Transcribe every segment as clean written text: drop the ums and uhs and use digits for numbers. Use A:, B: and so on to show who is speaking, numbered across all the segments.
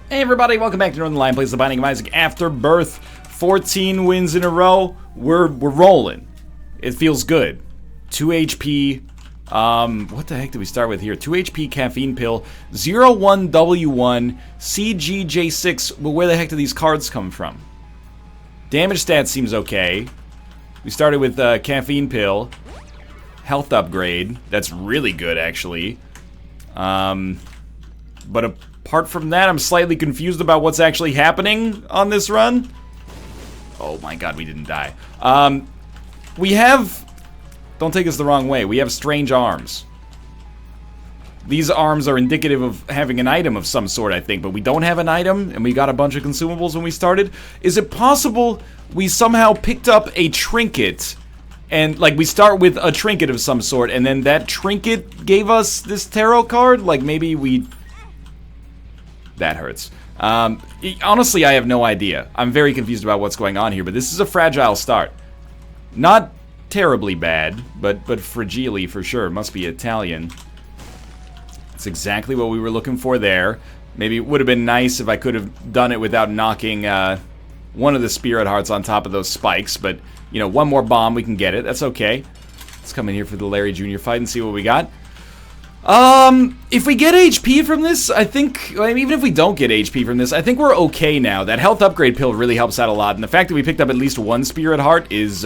A: Hey everybody, welcome back to Northern Lion Plays the Binding of Isaac Afterbirth. 14 wins in a row. We're rolling. It feels good. 2 HP. What the heck did we start with here? 2 HP caffeine pill. 01W1 CGJ6. But where the heck do these cards come from? Damage stat seems okay. We started with caffeine pill. Health upgrade. That's really good actually. But apart from that, I'm slightly confused about what's actually happening on this run. Oh my god, we didn't die. We have... Don't take us the wrong way. We have strange arms. These arms are indicative of having an item of some sort, I think. But we don't have an item, and we got a bunch of consumables when we started. Is it possible we somehow picked up a trinket? And, like, we start with a trinket of some sort, and then that trinket gave us this tarot card? Like, maybe we... That hurts. Honestly, I have no idea. I'm very confused about what's going on here, but this is a fragile start. Not terribly bad, but fragile for sure. Must be Italian. That's exactly what we were looking for there. Maybe it would have been nice if I could have done it without knocking one of the spirit hearts on top of those spikes, but, you know, one more bomb, we can get it. That's okay. Let's come in here for the Larry Jr. fight and see what we got. If we get HP from this, I think, even if we don't get HP from this, I think we're okay now. That health upgrade pill really helps out a lot, and the fact that we picked up at least one spirit heart is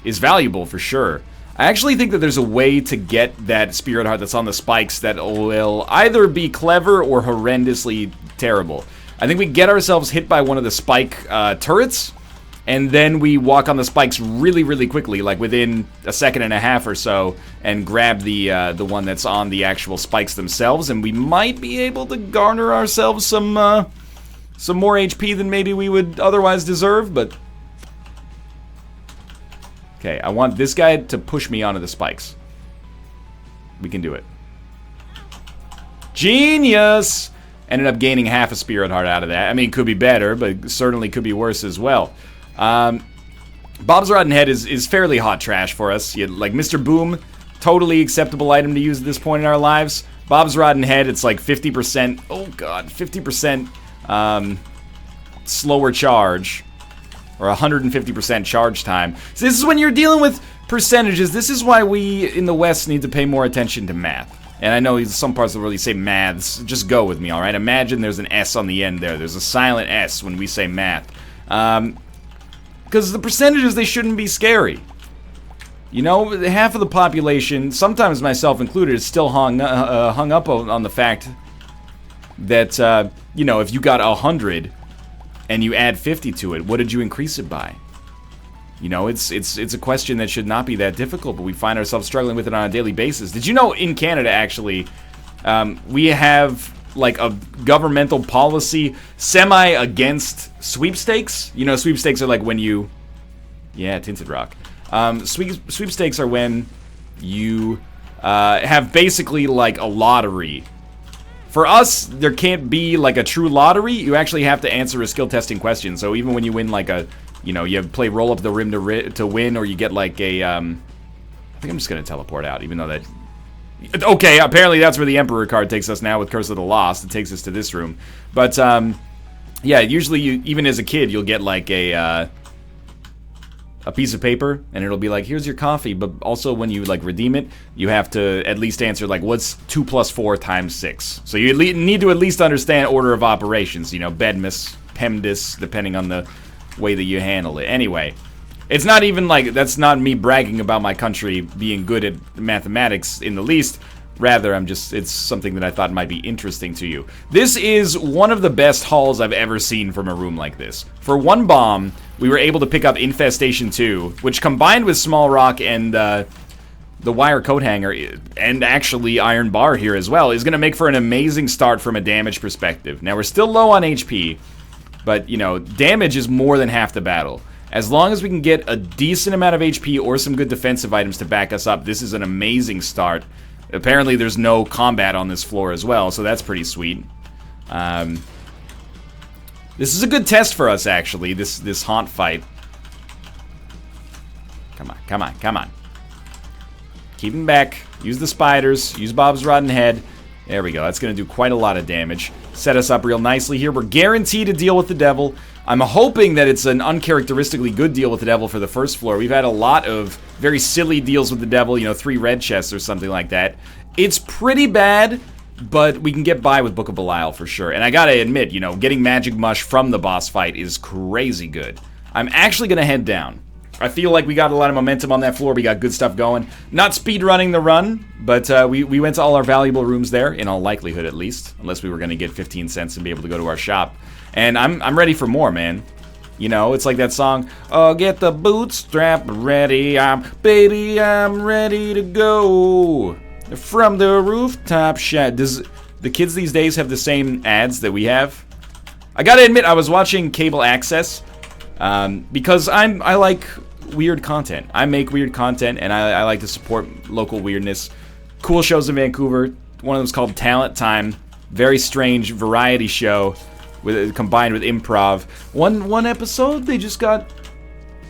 A: valuable for sure. I actually think that there's a way to get that spirit heart that's on the spikes that will either be clever or horrendously terrible. I think we get ourselves hit by one of the spike turrets, and then we walk on the spikes really, really quickly, like within a second and a half or so, and grab the one that's on the actual spikes themselves, and we might be able to garner ourselves some more HP than maybe we would otherwise deserve, but... Okay, I want this guy to push me onto the spikes. We can do it. Genius! Ended up gaining half a spirit heart out of that. I mean, it could be better, but certainly could be worse as well. Bob's Rotten Head is fairly hot trash for us. Like Mr. Boom, totally acceptable item to use at this point in our lives. Bob's Rotten Head, it's like 50%, oh god, 50% slower charge, or 150% charge time. So this is when you're dealing with percentages. This is why we in the West need to pay more attention to math. And I know some parts of the world you say maths. Just go with me, alright? Imagine there's an S on the end there. There's a silent S when we say math. Because the percentages, they shouldn't be scary. You know, half of the population, sometimes myself included, is still hung up on the fact that, you know, if you got 100 and you add 50 to it, what did you increase it by? You know, it's a question that should not be that difficult, but we find ourselves struggling with it on a daily basis. Did you know in Canada, actually, we have, like, a governmental policy semi-against sweepstakes? You know, sweepstakes are like when you... Yeah, Tinted Rock. Sweepstakes are when you have basically, like, a lottery. For us, there can't be, like, a true lottery. You actually have to answer a skill testing question. So even when you win, like, a... You know, you play roll up the rim to win, or you get like a, I think I'm just gonna teleport out, even though that... Okay, apparently that's where the Emperor card takes us now with Curse of the Lost. It takes us to this room. But, yeah, usually, even as a kid, you'll get like a piece of paper, and it'll be like, here's your coffee, but also when you, like, redeem it, you have to at least answer, like, what's 2 + 4 × 6? So you need to at least understand order of operations, you know, Bedmus, PEMDAS, depending on the way that you handle it. Anyway, it's not even like, that's not me bragging about my country being good at mathematics in the least. Rather, it's something that I thought might be interesting to you. This is one of the best hauls I've ever seen from a room like this. For one bomb, we were able to pick up Infestation 2, which combined with Small Rock and the Wire Coat Hanger, and actually Iron Bar here as well, is going to make for an amazing start from a damage perspective. Now, we're still low on HP, but, you know, damage is more than half the battle. As long as we can get a decent amount of HP or some good defensive items to back us up, this is an amazing start. Apparently, there's no combat on this floor as well, so that's pretty sweet. This is a good test for us, actually, this haunt fight. Come on, come on, come on. Keep him back. Use the spiders. Use Bob's Rotten Head. There we go. That's going to do quite a lot of damage. set us up real nicely here. We're guaranteed to deal with the devil. I'm hoping that it's an uncharacteristically good deal with the devil for the first floor. We've had a lot of very silly deals with the devil, you know, 3 red chests or something like that. It's pretty bad, but we can get by with Book of Belial for sure. And I gotta admit, you know, getting Magic Mush from the boss fight is crazy good. I'm actually gonna head down. I feel like we got a lot of momentum on that floor. We got good stuff going. Not speed running the run, but we went to all our valuable rooms there, in all likelihood at least. Unless we were gonna get 15 cents and be able to go to our shop. And I'm ready for more, man. You know, it's like that song, oh, get the bootstrap ready, baby, I'm ready to go. From the rooftop shack. Does the kids these days have the same ads that we have? I gotta admit, I was watching cable access, because I like weird content. I make weird content, and I like to support local weirdness. Cool shows in Vancouver. One of them's called Talent Time. Very strange variety show. Combined with improv. One episode, they just got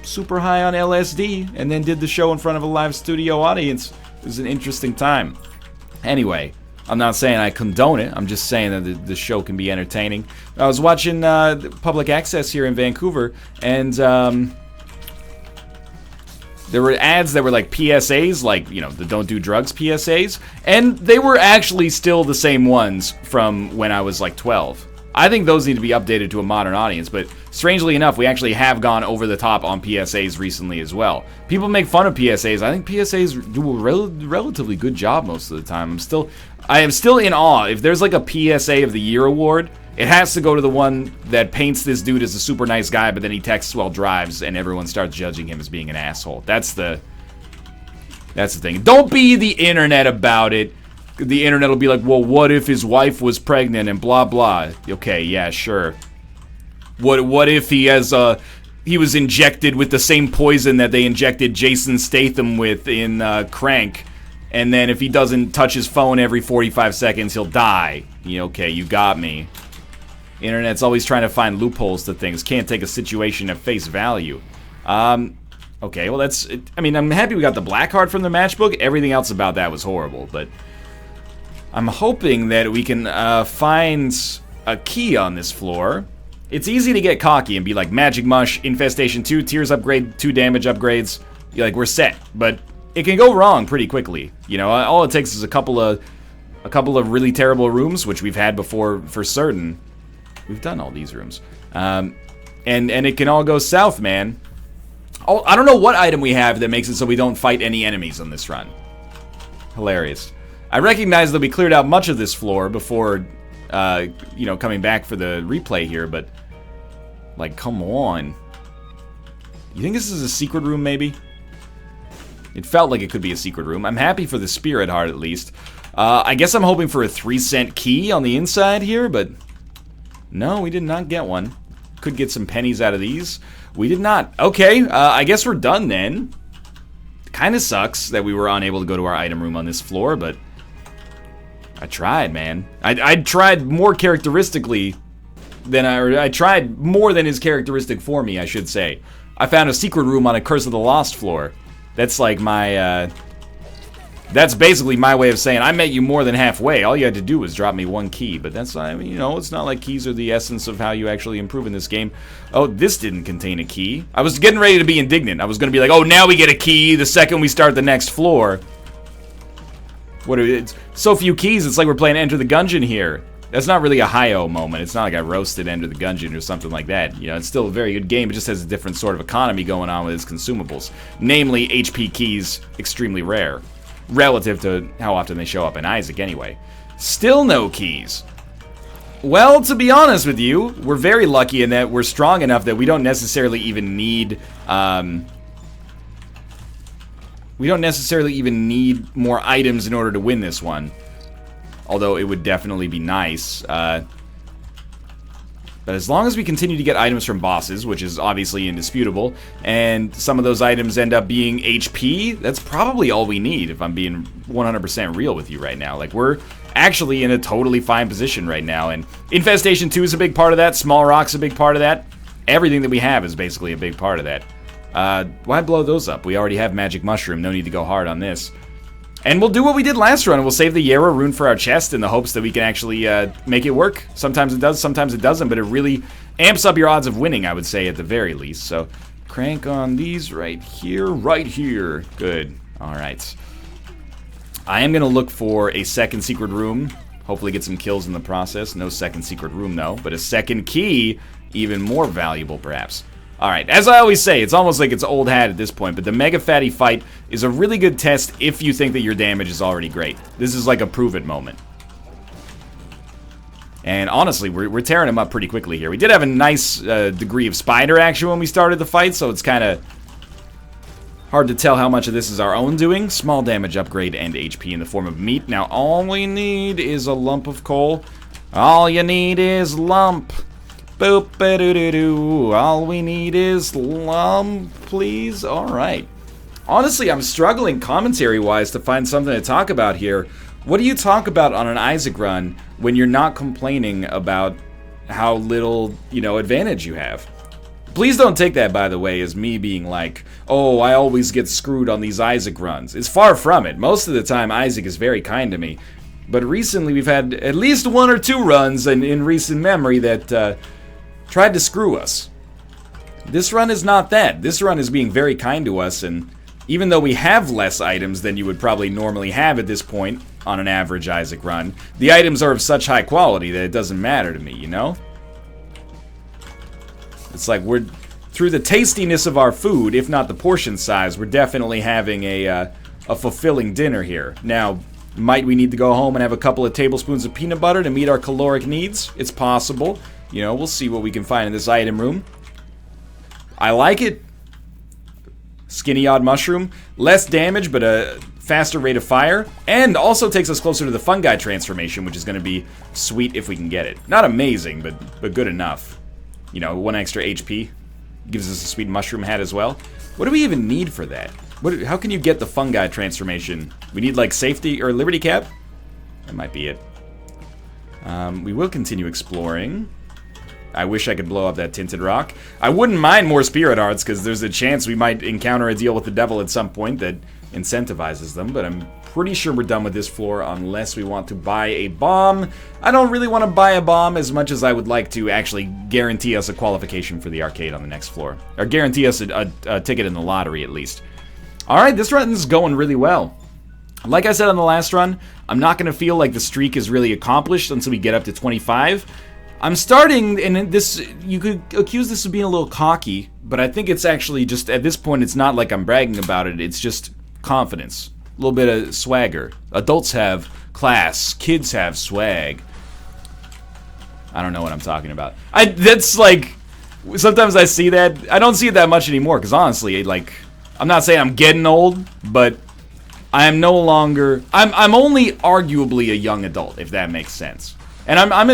A: super high on LSD and then did the show in front of a live studio audience. It was an interesting time. Anyway, I'm not saying I condone it. I'm just saying that the show can be entertaining. I was watching public access here in Vancouver, and there were ads that were like PSAs, like, you know, the don't do drugs PSAs, and they were actually still the same ones from when I was like 12. I think those need to be updated to a modern audience, but strangely enough, we actually have gone over the top on PSAs recently as well. People make fun of PSAs. I think PSAs do a relatively good job most of the time. I am still in awe. If there's like a PSA of the Year award, it has to go to the one that paints this dude as a super nice guy, but then he texts while drives, and everyone starts judging him as being an asshole. That's the thing. Don't be the internet about it. The internet will be like, well, what if his wife was pregnant and blah blah. Okay, yeah, sure. What if he was injected with the same poison that they injected Jason Statham with in Crank, and then if he doesn't touch his phone every 45 seconds, he'll die. Yeah, okay, you got me. Internet's always trying to find loopholes to things. Can't take a situation at face value. Okay, well that's. I mean, I'm happy we got the black card from the matchbook. Everything else about that was horrible, but I'm hoping that we can find a key on this floor. It's easy to get cocky and be like, Magic Mush, Infestation 2, Tears upgrade, 2 damage upgrades. You're like, we're set. But it can go wrong pretty quickly. You know, all it takes is a couple of really terrible rooms, which we've had before for certain. We've done all these rooms. And it can all go south, man. Oh, I don't know what item we have that makes it so we don't fight any enemies on this run. Hilarious. I recognize that we cleared out much of this floor before, you know, coming back for the replay here, but, like, come on. You think this is a secret room, maybe? It felt like it could be a secret room. I'm happy for the Spirit Heart, at least. I guess I'm hoping for a 3-cent key on the inside here, but no, we did not get one. Could get some pennies out of these. We did not. Okay, I guess we're done then. Kinda sucks that we were unable to go to our item room on this floor, but I tried, man. I tried more characteristically than I tried more than is characteristic for me, I should say. I found a secret room on a Curse of the Lost floor. That's like my, that's basically my way of saying I met you more than halfway. All you had to do was drop me 1 key, but that's, I mean, you know, it's not like keys are the essence of how you actually improve in this game. Oh, this didn't contain a key. I was getting ready to be indignant. I was going to be like, oh, now we get a key the second we start the next floor. It's so few keys, it's like we're playing Enter the Gungeon here. That's not really a hi-oh moment. It's not like I roasted Enter the Gungeon or something like that. You know, it's still a very good game. It just has a different sort of economy going on with its consumables. Namely, HP keys, extremely rare. Relative to how often they show up in Isaac, anyway. Still no keys. Well, to be honest with you, we're very lucky in that we're strong enough that we don't necessarily even need, more items in order to win this one. Although it would definitely be nice. But as long as we continue to get items from bosses, which is obviously indisputable, and some of those items end up being HP, that's probably all we need, if I'm being 100% real with you right now. Like, we're actually in a totally fine position right now, and Infestation 2 is a big part of that, Small Rock's a big part of that. Everything that we have is basically a big part of that. Why blow those up? We already have Magic Mushroom, no need to go hard on this. And we'll do what we did last run. We'll save the Yarrow rune for our chest in the hopes that we can actually make it work. Sometimes it does, sometimes it doesn't, but it really amps up your odds of winning, I would say, at the very least. So crank on these right here, right here. Good. All right. I am going to look for a second secret room. Hopefully get some kills in the process. No second secret room, though. But a second key, even more valuable, perhaps. Alright, as I always say, it's almost like it's old hat at this point, but the Mega Fatty fight is a really good test if you think that your damage is already great. This is like a prove-it moment. And honestly, we're tearing him up pretty quickly here. We did have a nice degree of spider action when we started the fight, so it's kind of hard to tell how much of this is our own doing. Small damage upgrade and HP in the form of meat. Now, all we need is a lump of coal. All you need is lump. Boop-a-doo-doo-doo. All we need is lump, please. All right. Honestly, I'm struggling commentary-wise to find something to talk about here. What do you talk about on an Isaac run when you're not complaining about how little, advantage you have? Please don't take that, by the way, as me being like, oh, I always get screwed on these Isaac runs. It's far from it. Most of the time, Isaac is very kind to me. But recently, we've had at least 1 or 2 runs in recent memory that tried to screw us. This run is not that. This run is being very kind to us, and even though we have less items than you would probably normally have at this point on an average Isaac run, the items are of such high quality that it doesn't matter to me, you know? It's like we're, through the tastiness of our food, if not the portion size, we're definitely having a fulfilling dinner here. Now, might we need to go home and have a couple of tablespoons of peanut butter to meet our caloric needs? It's possible. We'll see what we can find in this item room. I like it. Skinny odd mushroom. Less damage, but a faster rate of fire. And also takes us closer to the fungi transformation, which is going to be sweet if we can get it. Not amazing, but good enough. 1 extra HP. Gives us a sweet mushroom hat as well. What do we even need for that? How can you get the fungi transformation? We need, like, safety or liberty cap? That might be it. We will continue exploring. I wish I could blow up that tinted rock. I wouldn't mind more spirit hearts, because there's a chance we might encounter a deal with the devil at some point that incentivizes them, but I'm pretty sure we're done with this floor unless we want to buy a bomb. I don't really want to buy a bomb as much as I would like to actually guarantee us a qualification for the arcade on the next floor. Or guarantee us a ticket in the lottery, at least. Alright, this run is going really well. Like I said on the last run, I'm not going to feel like the streak is really accomplished until we get up to 25. I'm starting, and this, you could accuse this of being a little cocky, but I think it's actually just, at this point, it's not like I'm bragging about it, it's just confidence. A little bit of swagger. Adults have class, kids have swag. I don't know what I'm talking about. That's like, sometimes I see that, I don't see it that much anymore, because honestly, like, I'm not saying I'm getting old, but I am no longer, I'm only arguably a young adult, if that makes sense. And I'm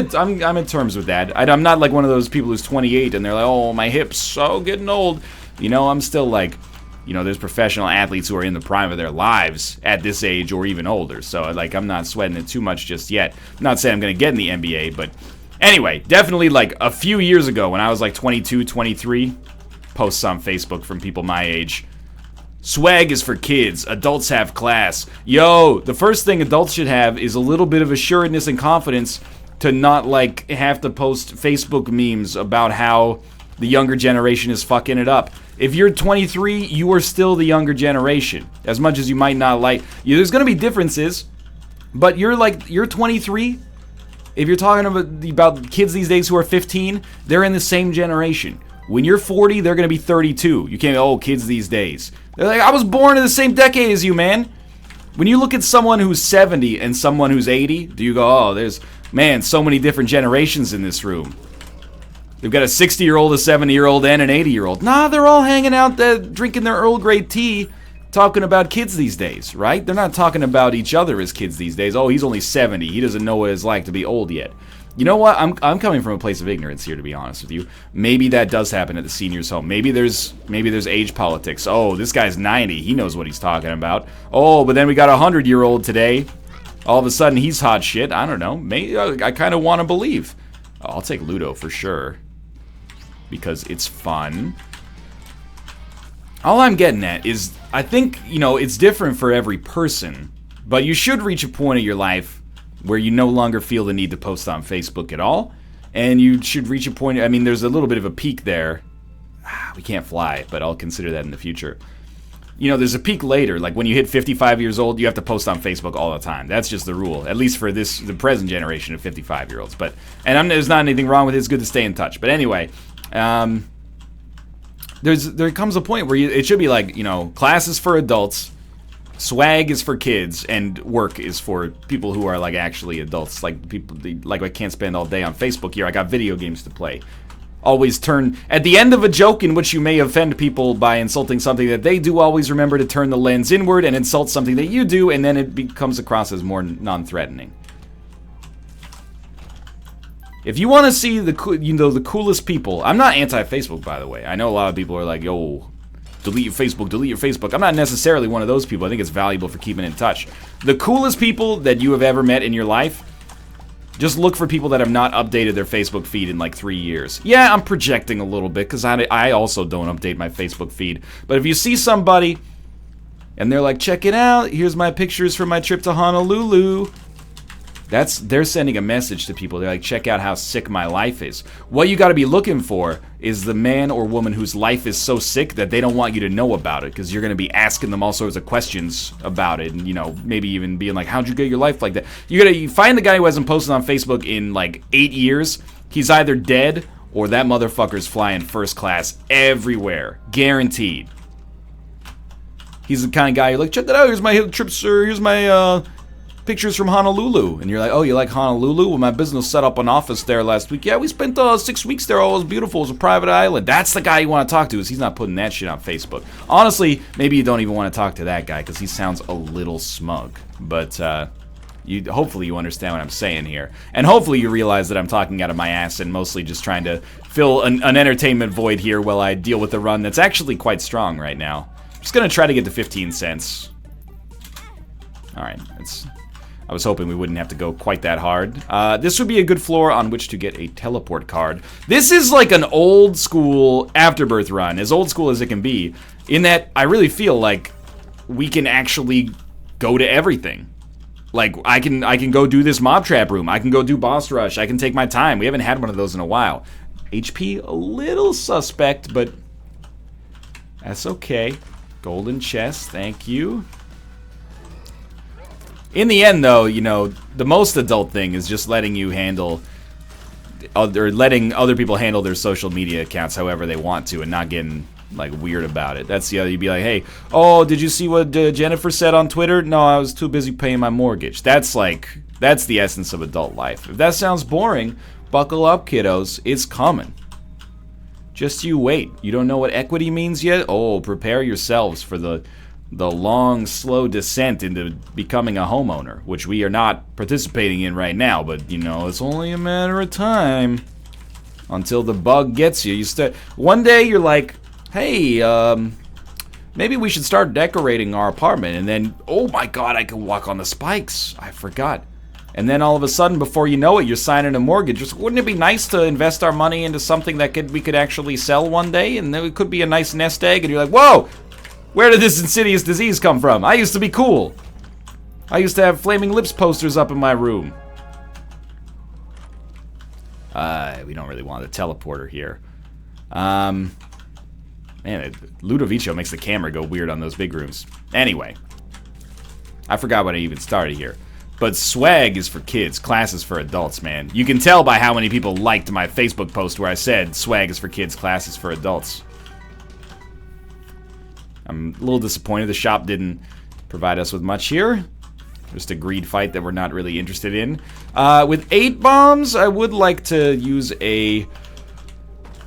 A: in terms with that. I'm not like one of those people who's 28 and they're like, oh, my hips, so getting old. I'm still like, there's professional athletes who are in the prime of their lives at this age or even older. So, like, I'm not sweating it too much just yet. I'm not saying I'm going to get in the NBA, but anyway, definitely like a few years ago when I was like 22, 23, posts on Facebook from people my age. Swag is for kids. Adults have class. Yo, the first thing adults should have is a little bit of assuredness and confidence to not, like, have to post Facebook memes about how the younger generation is fucking it up. If you're 23, you are still the younger generation. As much as you might not like... there's going to be differences, but you're 23. If you're talking about kids these days who are 15, they're in the same generation. When you're 40, they're going to be 32. You can't, oh, kids these days. They're like, I was born in the same decade as you, man. When you look at someone who's 70 and someone who's 80, do you go, oh, there's, man, so many different generations in this room. They've got a 60-year-old, a 70-year-old, and an 80-year-old. Nah, they're all hanging out there, drinking their Earl Grey tea, talking about kids these days, right? They're not talking about each other as kids these days. Oh, he's only 70. He doesn't know what it's like to be old yet. You know what? I'm coming from a place of ignorance here, to be honest with you. Maybe that does happen at the seniors' home. Maybe there's age politics. Oh, this guy's 90. He knows what he's talking about. Oh, but then we got a 100-year-old today. All of a sudden, he's hot shit. I don't know. Maybe I kind of want to believe. Oh, I'll take Ludo for sure. Because it's fun. All I'm getting at is, I think, it's different for every person. But you should reach a point in your life where you no longer feel the need to post on Facebook at all. And you should reach a point, I mean, there's a little bit of a peak there. We can't fly, but I'll consider that in the future. You know, there's a peak later, like when you hit 55 years old, you have to post on Facebook all the time. That's just the rule, at least for the present generation of 55-year-olds. But, and there's not anything wrong with it, it's good to stay in touch. But anyway, there comes a point where it should be like, you know, class is for adults, swag is for kids, and work is for people who are like actually adults. Like people, like I can't spend all day on Facebook here, I got video games to play. Always turn, at the end of a joke in which you may offend people by insulting something that they do, always remember to turn the lens inward and insult something that you do, and then it comes across as more non-threatening. If you want to see the coolest people, I'm not anti-Facebook, by the way. I know a lot of people are like, yo, delete your Facebook, delete your Facebook. I'm not necessarily one of those people. I think it's valuable for keeping in touch. The coolest people that you have ever met in your life, just look for people that have not updated their Facebook feed in like 3 years. Yeah, I'm projecting a little bit because I also don't update my Facebook feed. But if you see somebody and they're like, check it out, here's my pictures from my trip to Honolulu. They're sending a message to people. They're like, check out how sick my life is. What you got to be looking for is the man or woman whose life is so sick that they don't want you to know about it, because you're going to be asking them all sorts of questions about it, and, you know, maybe even being like, how'd you get your life like that? You find the guy who hasn't posted on Facebook in like 8 years. He's either dead or that motherfucker's flying first class everywhere. Guaranteed. He's the kind of guy you're like, check that out, here's my trip, sir, here's my, pictures from Honolulu. And you're like, oh, you like Honolulu? Well, my business set up an office there last week. Yeah, we spent 6 weeks there. All was beautiful. It was a private island. That's the guy you want to talk to, is he's not putting that shit on Facebook. Honestly, maybe you don't even want to talk to that guy because he sounds a little smug. But hopefully you understand what I'm saying here. And hopefully you realize that I'm talking out of my ass and mostly just trying to fill an entertainment void here while I deal with a run that's actually quite strong right now. I'm just going to try to get to 15 cents. Alright, I was hoping we wouldn't have to go quite that hard. This would be a good floor on which to get a teleport card. This is like an old school Afterbirth run, as old school as it can be, in that I really feel like we can actually go to everything. Like, I can go do this mob trap room, I can go do boss rush, I can take my time. We haven't had one of those in a while. HP, a little suspect, but that's okay. Golden chest, thank you. In the end, though, you know, the most adult thing is just letting you handle, or letting other people handle their social media accounts however they want to, and not getting, like, weird about it. That's the other, you'd be like, hey, oh, did you see what Jennifer said on Twitter? No, I was too busy paying my mortgage. That's the essence of adult life. If that sounds boring, buckle up, kiddos. It's coming. Just you wait. You don't know what equity means yet? Oh, prepare yourselves for the long, slow descent into becoming a homeowner, which we are not participating in right now, but, you know, it's only a matter of time until the bug gets you. One day you're like, hey, maybe we should start decorating our apartment, and then, oh my god, I can walk on the spikes. I forgot. And then all of a sudden, before you know it, you're signing a mortgage. Just, wouldn't it be nice to invest our money into something that we could actually sell one day, and then it could be a nice nest egg, and you're like, whoa! Where did this insidious disease come from? I used to be cool. I used to have Flaming Lips posters up in my room. We don't really want a teleporter here. Man, Ludovico makes the camera go weird on those big rooms. Anyway. I forgot when I even started here. But swag is for kids, class is for adults, man. You can tell by how many people liked my Facebook post where I said swag is for kids, class is for adults. I'm a little disappointed the shop didn't provide us with much here. Just a greed fight that we're not really interested in. With 8 bombs, I would like to use a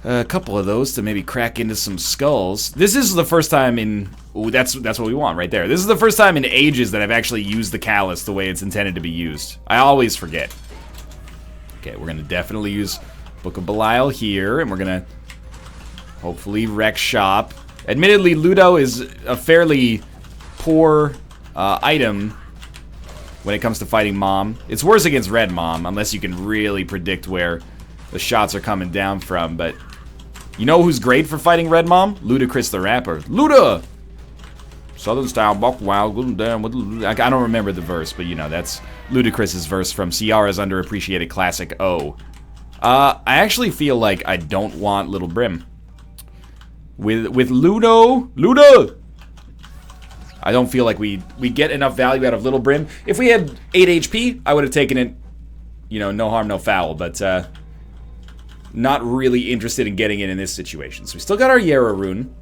A: couple of those to maybe crack into some skulls. This is the first time in... Ooh, that's what we want right there. This is the first time in ages that I've actually used the callus the way it's intended to be used. I always forget. Okay, we're going to definitely use Book of Belial here, and we're going to hopefully wreck shop. Admittedly, Ludo is a fairly poor item when it comes to fighting Mom. It's worse against Red Mom, unless you can really predict where the shots are coming down from. But you know who's great for fighting Red Mom? Ludacris the Rapper. Luda! Southern style, buck wild, down with... I don't remember the verse, but you know, that's Ludacris's verse from Ciara's underappreciated classic O. I actually feel like I don't want Little Brim. With Ludo, I don't feel like we get enough value out of Little Brim. If we had 8 HP, I would have taken it, you know, no harm, no foul, but not really interested in getting it in this situation. So we still got our Yara rune.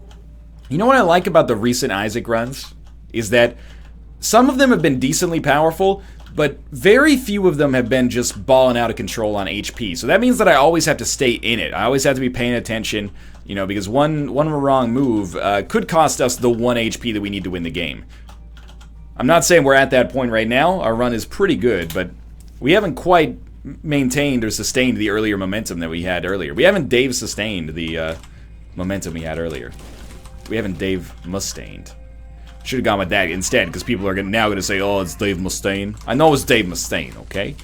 A: You know what I like about the recent Isaac runs? Is that some of them have been decently powerful, but very few of them have been just balling out of control on HP. So that means that I always have to stay in it. I always have to be paying attention, you know, because one wrong move could cost us the 1 HP that we need to win the game. I'm not saying we're at that point right now. Our run is pretty good, but we haven't quite maintained or sustained the earlier momentum that we had earlier. We haven't Dave sustained the momentum we had earlier. We haven't Dave Mustained. Should have gone with that instead, because people are now going to say, oh, it's Dave Mustaine. I know it's Dave Mustaine, okay?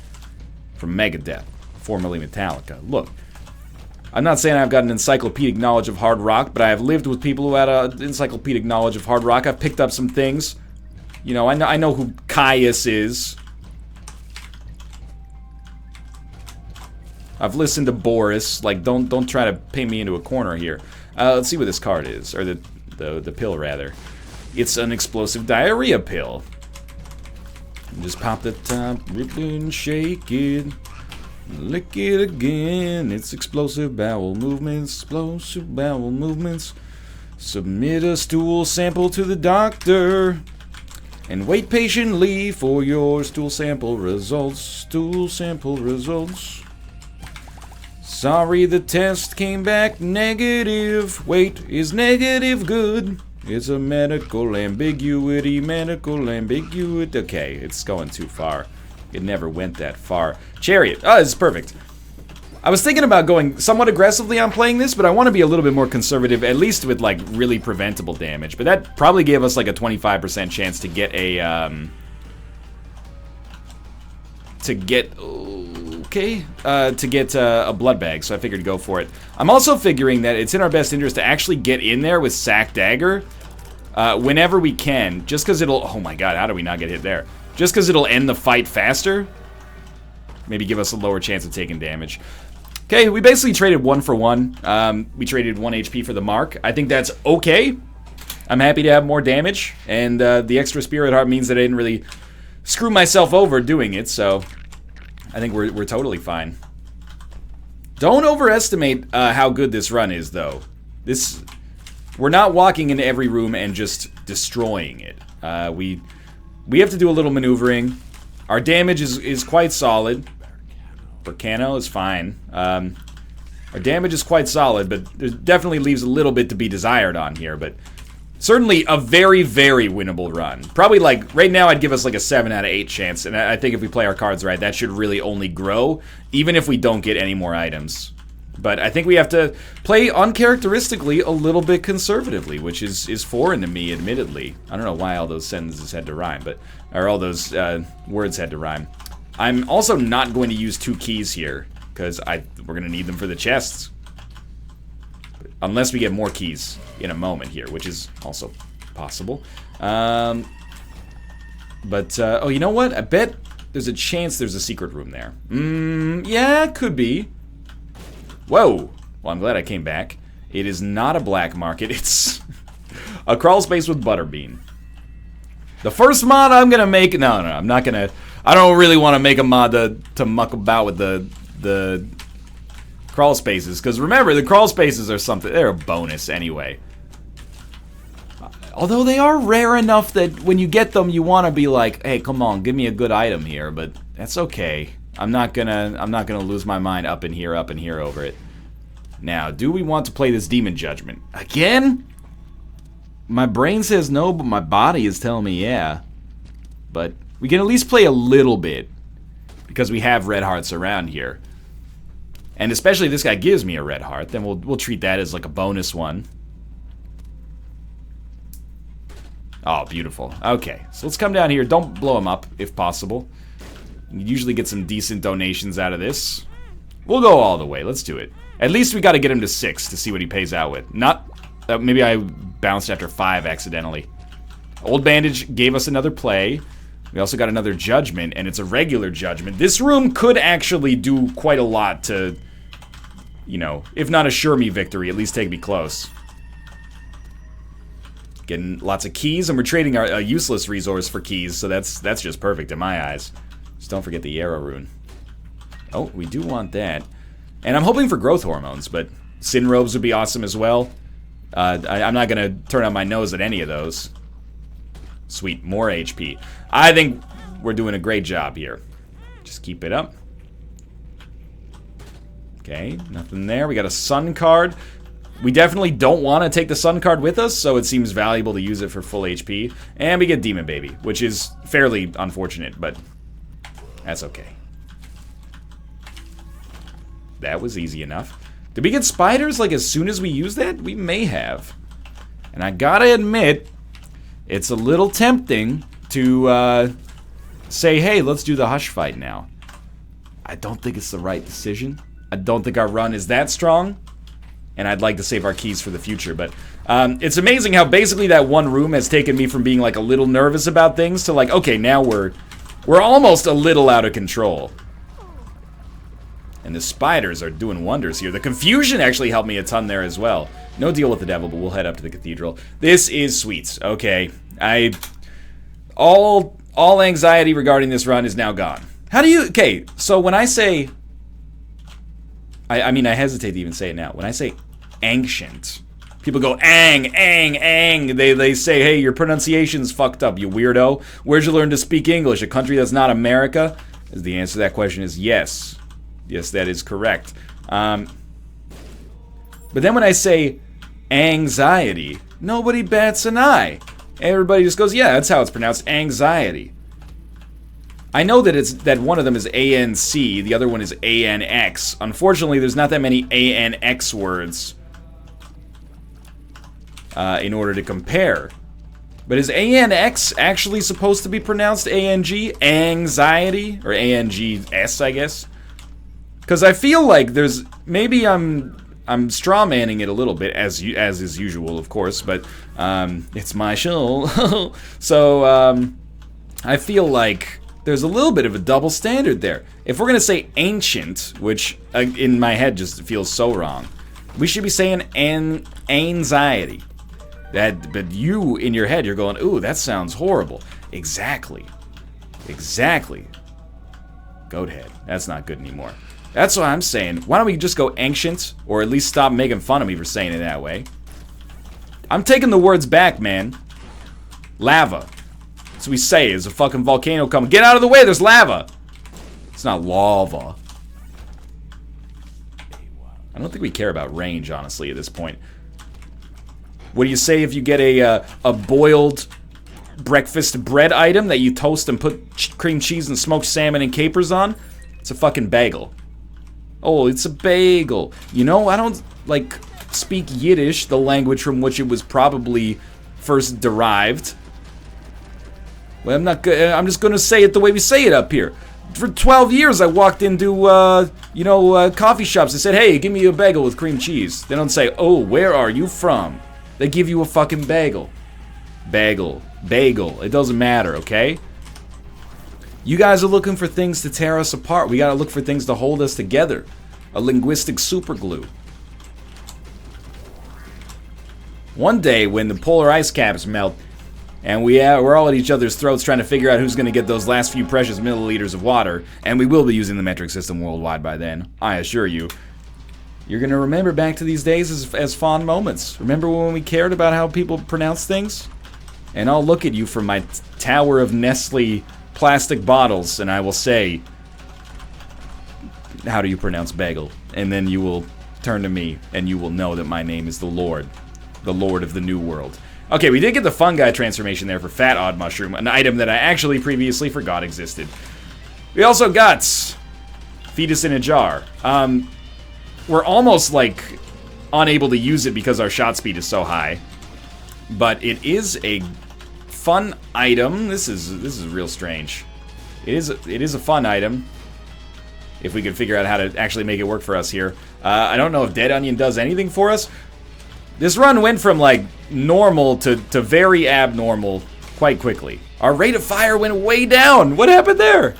A: From Megadeth, formerly Metallica. Look, I'm not saying I've got an encyclopedic knowledge of hard rock, but I have lived with people who had an encyclopedic knowledge of hard rock. I've picked up some things. You know, I know who Caius is. I've listened to Boris. Like, don't try to paint me into a corner here. Let's see what this card is, or the pill rather. It's an explosive diarrhea pill. Just pop the top, rip it and shake it, lick it again. It's explosive bowel movements, explosive bowel movements. Submit a stool sample to the doctor, and wait patiently for your stool sample results. Stool sample results. Sorry, the test came back negative. Wait, is negative good? It's a medical ambiguity, Okay, it's going too far. It never went that far. Chariot. Oh, this is perfect. I was thinking about going somewhat aggressively on playing this, but I want to be a little bit more conservative, at least with, like, really preventable damage. But that probably gave us, like, a 25% chance to get a, a blood bag, so I figured to go for it. I'm also figuring that it's in our best interest to actually get in there with Sack Dagger whenever we can, just because it'll... Oh my god, how do we not get hit there? Just because it'll end the fight faster. Maybe give us a lower chance of taking damage. Okay, we basically traded 1 for 1. We traded 1 HP for the mark. I think that's okay. I'm happy to have more damage, and the extra Spirit Heart means that I didn't really screw myself over doing it, so... I think we're totally fine. Don't overestimate how good this run is, though. We're not walking into every room and just destroying it. We have to do a little maneuvering. Our damage is quite solid. Volcano is fine. Our damage is quite solid, but it definitely leaves a little bit to be desired on here. But certainly a very, very winnable run. Probably, like, right now I'd give us like a 7 out of 8 chance, and I think if we play our cards right, that should really only grow, even if we don't get any more items. But I think we have to play uncharacteristically a little bit conservatively, which is foreign to me, admittedly. I don't know why all those sentences had to rhyme, or all those words had to rhyme. I'm also not going to use 2 keys here, because we're going to need them for the chests. Unless we get more keys in a moment here, which is also possible. Oh, you know what? I bet there's a chance there's a secret room there. Yeah, could be. Whoa. Well, I'm glad I came back. It is not a black market. It's a crawl space with Butterbean. The first mod I'm gonna make... No, I'm not gonna... I don't really want to make a mod to muck about with the crawl spaces, because remember, the crawl spaces are something, they're a bonus anyway. Although they are rare enough that when you get them, you want to be like, hey, come on, give me a good item here, but that's okay. I'm not gonna lose my mind up in here over it. Now, do we want to play this Demon Judgment? Again? My brain says no, but my body is telling me yeah. But we can at least play a little bit, because we have red hearts around here. And especially if this guy gives me a red heart, then we'll treat that as like a bonus one. Oh, beautiful. Okay, so let's come down here. Don't blow him up, if possible. You usually get some decent donations out of this. We'll go all the way. Let's do it. At least we got to get him to 6 to see what he pays out with. Not... maybe I bounced after 5 accidentally. Old Bandage gave us another play. We also got another Judgment, and it's a regular Judgment. This room could actually do quite a lot to, you know, if not assure me victory, at least take me close. Getting lots of keys, and we're trading our useless resource for keys, so that's just perfect in my eyes. Just don't forget the Arrow Rune. Oh, we do want that. And I'm hoping for growth hormones, but Sin Robes would be awesome as well. I'm not going to turn on my nose at any of those. Sweet, more HP. I think we're doing a great job here. Just keep it up. Okay, nothing there. We got a Sun card. We definitely don't want to take the Sun card with us, so it seems valuable to use it for full HP. And we get Demon Baby, which is fairly unfortunate, but that's okay. That was easy enough. Did we get spiders, like, as soon as we use that? We may have. And I gotta admit, it's a little tempting to say, hey, let's do the Hush fight now. I don't think it's the right decision. I don't think our run is that strong. And I'd like to save our keys for the future. But it's amazing how basically that one room has taken me from being, like, a little nervous about things to, like, okay, now we're almost a little out of control. And the spiders are doing wonders here. The confusion actually helped me a ton there as well. No deal with the devil, but we'll head up to the cathedral. This is sweets. Okay. All anxiety regarding this run is now gone. How do you... Okay, so when I say... I mean, I hesitate to even say it now. When I say ancient, people go, ang, ang, ang. They say, hey, your pronunciation's fucked up, you weirdo. Where'd you learn to speak English? A country that's not America? The answer to that question is yes. Yes, that is correct. But then when I say anxiety, nobody bats an eye. Everybody just goes, yeah, that's how it's pronounced, anxiety. I know that one of them is ANC, the other one is ANX. Unfortunately, there's not that many ANX words in order to compare. But is ANX actually supposed to be pronounced ANG? Anxiety? Or ANGS, I guess? Because I feel like there's... Maybe I'm straw-manning it a little bit, as is usual, of course, but it's my show. So, I feel like there's a little bit of a double standard there. If we're going to say ancient, which in my head just feels so wrong, we should be saying anxiety. But you, in your head, you're going, ooh, that sounds horrible. Exactly. Exactly. Goathead. That's not good anymore. That's what I'm saying. Why don't we just go ancient, or at least stop making fun of me for saying it that way? I'm taking the words back, man. Lava. That's what we say. There's a fucking volcano coming. Get out of the way, there's lava. It's not lava. I don't think we care about range, honestly, at this point. What do you say if you get a boiled breakfast bread item that you toast and put cream cheese and smoked salmon and capers on? It's a fucking bagel. Oh, it's a bagel. You know, I don't, like, speak Yiddish, the language from which it was probably first derived. Well, I'm just gonna say it the way we say it up here. For 12 years, I walked into, coffee shops and said, hey, give me a bagel with cream cheese. They don't say, oh, where are you from? They give you a fucking bagel. Bagel. Bagel. It doesn't matter, okay? You guys are looking for things to tear us apart. We gotta look for things to hold us together. A linguistic superglue. One day, when the polar ice caps melt, and we're all at each other's throats trying to figure out who's gonna get those last few precious milliliters of water, and we will be using the metric system worldwide by then, I assure you, you're gonna remember back to these days as fond moments. Remember when we cared about how people pronounce things? And I'll look at you from my tower of Nestle plastic bottles, and I will say, how do you pronounce bagel? And then you will turn to me, and you will know that my name is the Lord of the New World. Okay, we did get the fungi transformation there for Fat Odd Mushroom, an item that I actually previously forgot existed. We also got Fetus in a jar. We're almost, like, unable to use it because our shot speed is so high. But it is a fun item. This is real strange. It is a fun item. If we could figure out how to actually make it work for us here. I don't know if Dead Onion does anything for us. This run went from, like, normal to very abnormal quite quickly. Our rate of fire went way down. What happened there?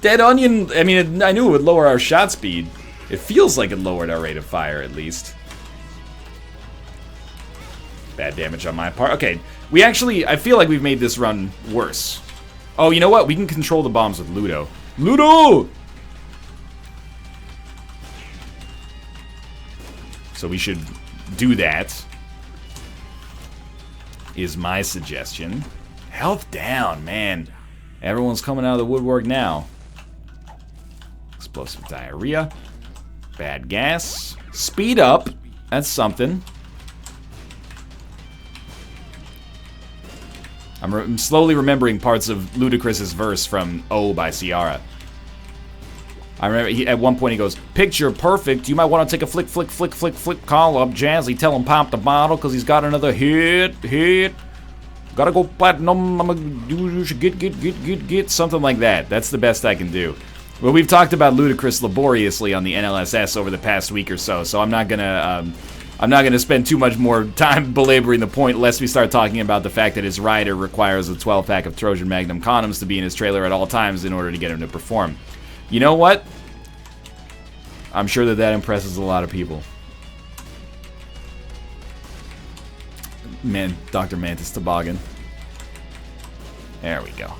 A: Dead Onion, I mean, I knew it would lower our shot speed. It feels like it lowered our rate of fire, at least. Bad damage on my part. Okay, we actually, I feel like we've made this run worse. Oh, you know what? We can control the bombs with Ludo. Ludo! So we should do that, is my suggestion. Health down, man. Everyone's coming out of the woodwork now. Explosive diarrhea. Bad gas. Speed up. That's something. I'm slowly remembering parts of Ludacris's verse from Oh by Ciara. I remember at one point he goes, "Picture perfect, you might want to take a flick, flick, flick, flick, flick, call up Jazzy, tell him pop the bottle, because he's got another hit. Gotta go platinum, I'm gonna do, you should get, something like that." That's the best I can do. Well, we've talked about Ludacris laboriously on the NLSS over the past week or so, so I'm not gonna spend too much more time belaboring the point lest we start talking about the fact that his rider requires a 12-pack of Trojan Magnum condoms to be in his trailer at all times in order to get him to perform. You know what? I'm sure that impresses a lot of people. Man, Dr. Mantis Toboggan. There we go.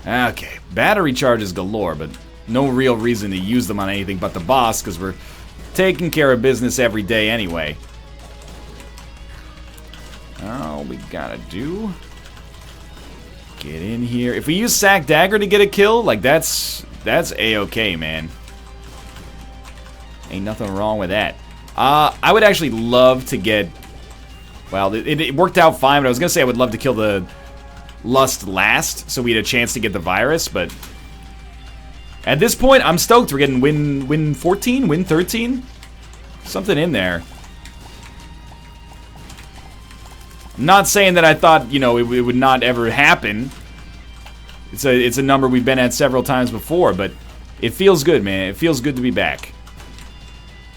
A: Okay, battery charges galore, but no real reason to use them on anything but the boss, because we're taking care of business every day anyway. All we gotta do... get in here. If we use Sack Dagger to get a kill, like that's A-okay, man. Ain't nothing wrong with that. I would actually love to get... well, it worked out fine, but I was gonna say I would love to kill the Lust last, so we had a chance to get the virus, but... at this point, I'm stoked. We're getting win 14? Win 13? Something in there. I'm not saying that I thought, you know, it would not ever happen. It's a number we've been at several times before, but it feels good, man. It feels good to be back.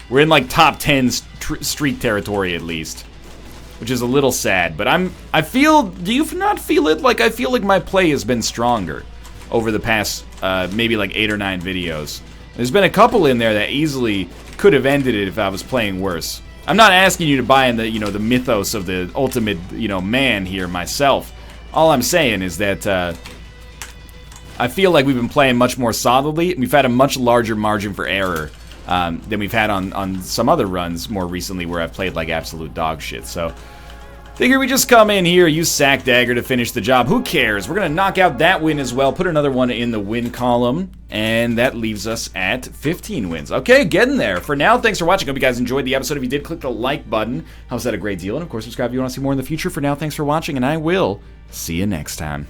A: We're in, like, top 10 streak territory, at least. Which is a little sad, but I feel... do you not feel it? Like, I feel like my play has been stronger over the past, maybe like 8 or 9 videos. There's been a couple in there that easily could have ended it if I was playing worse. I'm not asking you to buy in the, you know, the mythos of the ultimate, you know, man here myself. All I'm saying is that, I feel like we've been playing much more solidly. We've had a much larger margin for error than we've had on some other runs more recently where I've played like absolute dog shit. So, figure we just come in here, use Sack Dagger to finish the job. Who cares? We're going to knock out that win as well, put another one in the win column, and that leaves us at 15 wins. Okay, getting there. For now, thanks for watching. Hope you guys enjoyed the episode. If you did, click the like button. Helps out a great deal. And of course, subscribe if you want to see more in the future. For now, thanks for watching, and I will see you next time.